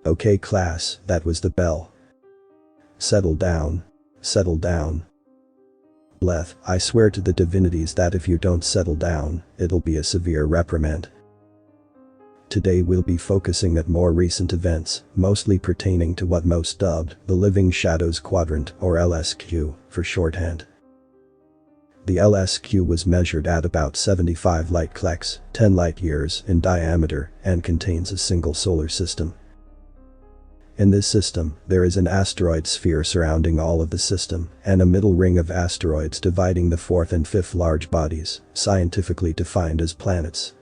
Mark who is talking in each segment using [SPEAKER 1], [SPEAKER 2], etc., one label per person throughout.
[SPEAKER 1] Okay class, that was the bell. Settle down. Settle down. Bleth, I swear to the divinities that if you don't settle down, it'll be a severe reprimand. Today we'll be focusing at more recent events, mostly pertaining to what most dubbed the Living Shadows Quadrant, or LSQ, for shorthand. The LSQ was measured at about 75 light clecks, 10 light years in diameter, and contains a single solar system. In this system, there is an asteroid sphere surrounding all of the system, and a middle ring of asteroids dividing the fourth and fifth large bodies, scientifically defined as planets.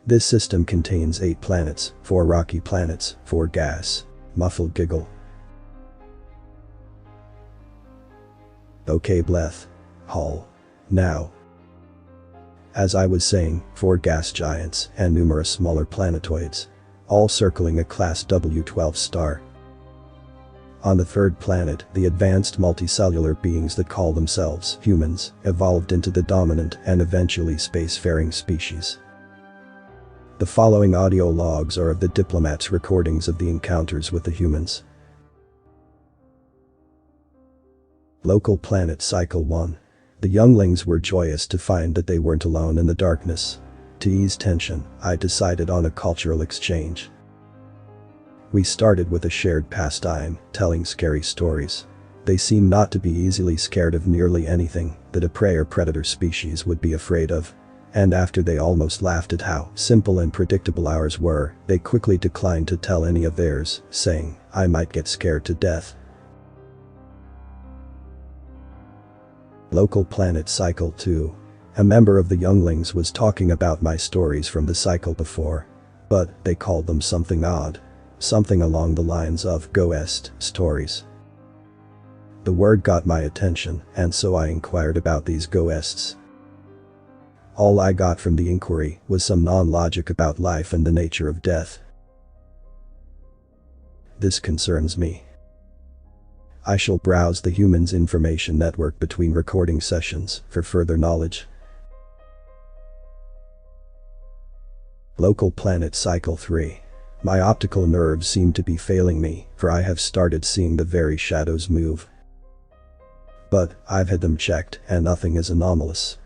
[SPEAKER 1] This system contains 8 planets, 4 rocky planets, 4 gas. Muffled giggle. Okay bleth. Hull. Now. As I was saying, 4 gas giants and numerous smaller planetoids, all circling a class W12 star. On the third planet, the advanced multicellular beings that call themselves humans evolved into the dominant and eventually spacefaring species. The following audio logs are of the diplomat's recordings of the encounters with the humans. Local planet cycle 1. The younglings were joyous to find that they weren't alone in the darkness. To ease tension, I decided on a cultural exchange. We started with a shared pastime, telling scary stories. They seem not to be easily scared of nearly anything that a prey or predator species would be afraid of. And after they almost laughed at how simple and predictable ours were, they quickly declined to tell any of theirs, saying, "I might get scared to death." Local planet cycle 2. A member of the younglings was talking about my stories from the cycle before. But they called them something odd. Something along the lines of ghost stories. The word got my attention, and so I inquired about these ghosts. All I got from the inquiry was some non-logic about life and the nature of death. This concerns me. I shall browse the humans' information network between recording sessions for further knowledge. Local planet cycle 3. My optical nerves seem to be failing me, for I have started seeing the very shadows move. But I've had them checked and nothing is anomalous.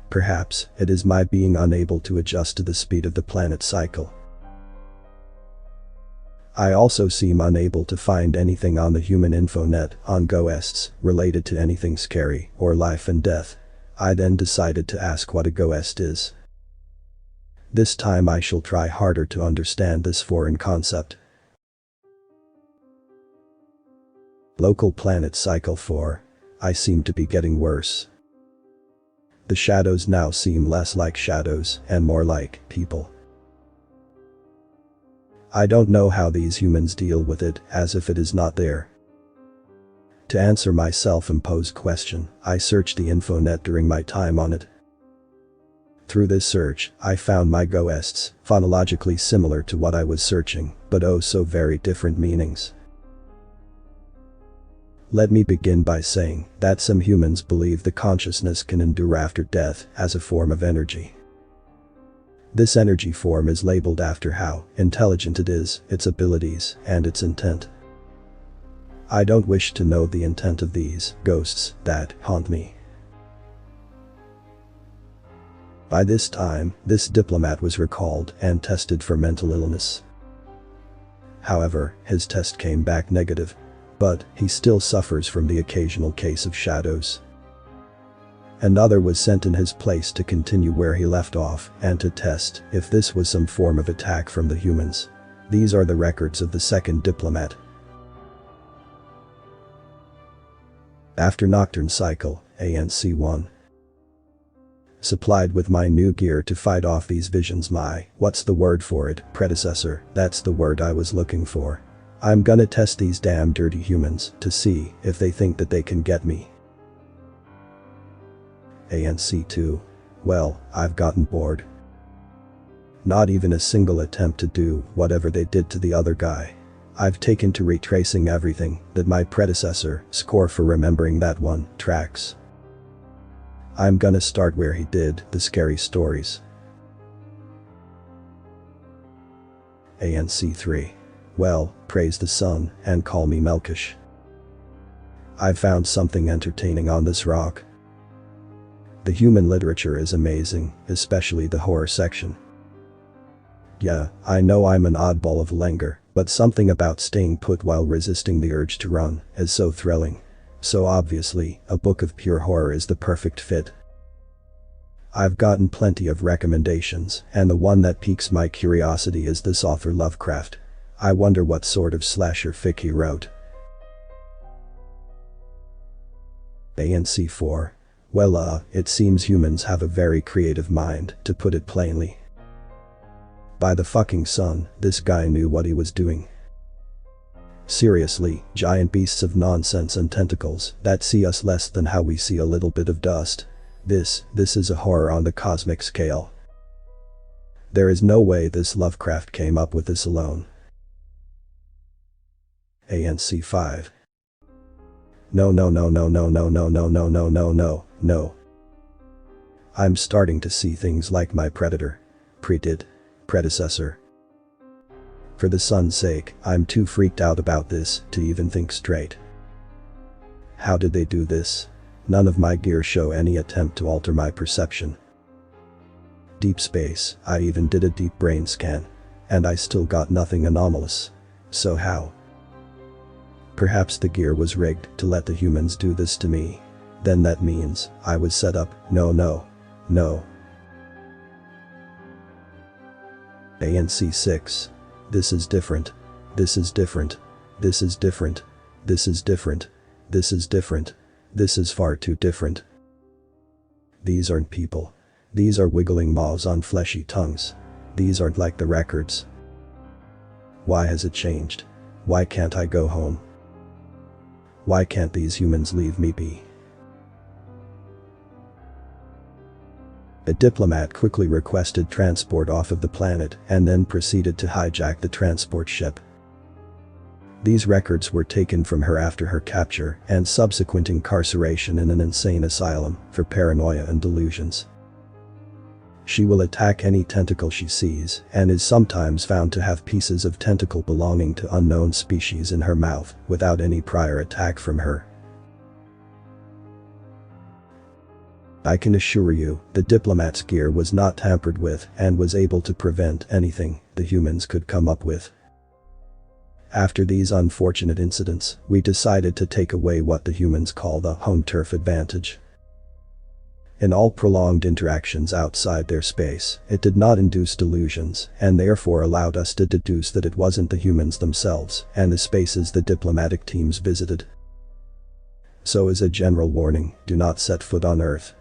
[SPEAKER 1] Perhaps it is my being unable to adjust to the speed of the planet cycle. I also seem unable to find anything on the human infonet on ghosts related to anything scary or life and death. I then decided to ask what a ghost is. This time I shall try harder to understand this foreign concept. Local planet cycle 4. I seem to be getting worse. The shadows now seem less like shadows and more like people. I don't know how these humans deal with it, as if it is not there. To answer my self-imposed question, I searched the infonet during my time on it. Through this search, I found my ghosts phonologically similar to what I was searching, but oh so very different meanings. Let me begin by saying that some humans believe the consciousness can endure after death as a form of energy. This energy form is labeled after how intelligent it is, its abilities, and its intent. I don't wish to know the intent of these ghosts that haunt me. By this time, this diplomat was recalled and tested for mental illness. However, his test came back negative. But he still suffers from the occasional case of shadows. Another was sent in his place to continue where he left off and to test if this was some form of attack from the humans. These are the records of the second diplomat. After Nocturne Cycle, ANC1. Supplied with my new gear to fight off these visions, my, what's the word for it, predecessor, that's the word I was looking for. I'm gonna test these damn dirty humans to see if they think that they can get me. ANC2. Well, I've gotten bored. Not even a single attempt to do whatever they did to the other guy. I've taken to retracing everything that my predecessor scored for remembering that one tracks. I'm gonna start where he did the scary stories. ANC3. Well, praise the sun and call me Melkish. I've found something entertaining on this rock. The human literature is amazing, especially the horror section. Yeah, I know I'm an oddball of Lenger, but something about staying put while resisting the urge to run is so thrilling. So obviously, a book of pure horror is the perfect fit. I've gotten plenty of recommendations, and the one that piques my curiosity is this author Lovecraft. I wonder what sort of slasher fic he wrote. ANC4. Well, it seems humans have a very creative mind, to put it plainly. By the fucking sun, this guy knew what he was doing. Seriously, giant beasts of nonsense and tentacles that see us less than how we see a little bit of dust. This is a horror on the cosmic scale. There is no way this Lovecraft came up with this alone. ANC5. No. I'm starting to see things like my predecessor. For the sun's sake, I'm too freaked out about this to even think straight. How did they do this? None of my gear show any attempt to alter my perception. Deep space, I even did a deep brain scan. And I still got nothing anomalous. So how? Perhaps the gear was rigged to let the humans do this to me. Then that means I was set up. No. ANC6. This is different. This is far too different. These aren't people. These are wiggling maws on fleshy tongues. These aren't like the records. Why has it changed? Why can't I go home? Why can't these humans leave me be? A diplomat quickly requested transport off of the planet and then proceeded to hijack the transport ship. These records were taken from her after her capture and subsequent incarceration in an insane asylum for paranoia and delusions. She will attack any tentacle she sees and is sometimes found to have pieces of tentacle belonging to unknown species in her mouth without any prior attack from her. I can assure you, the diplomat's gear was not tampered with and was able to prevent anything the humans could come up with. After these unfortunate incidents, we decided to take away what the humans call the home turf advantage. In all prolonged interactions outside their space, it did not induce delusions and therefore allowed us to deduce that it wasn't the humans themselves and the spaces the diplomatic teams visited. So as a general warning, do not set foot on Earth.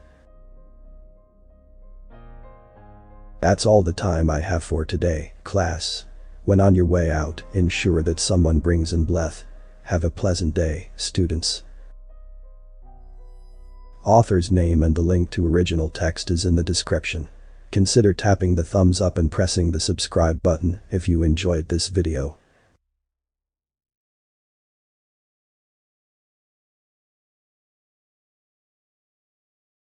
[SPEAKER 1] That's all the time I have for today, class. When on your way out, ensure that someone brings in bleth. Have a pleasant day, students. Author's name and the link to original text is in the description. Consider tapping the thumbs up and pressing the subscribe button if you enjoyed this video.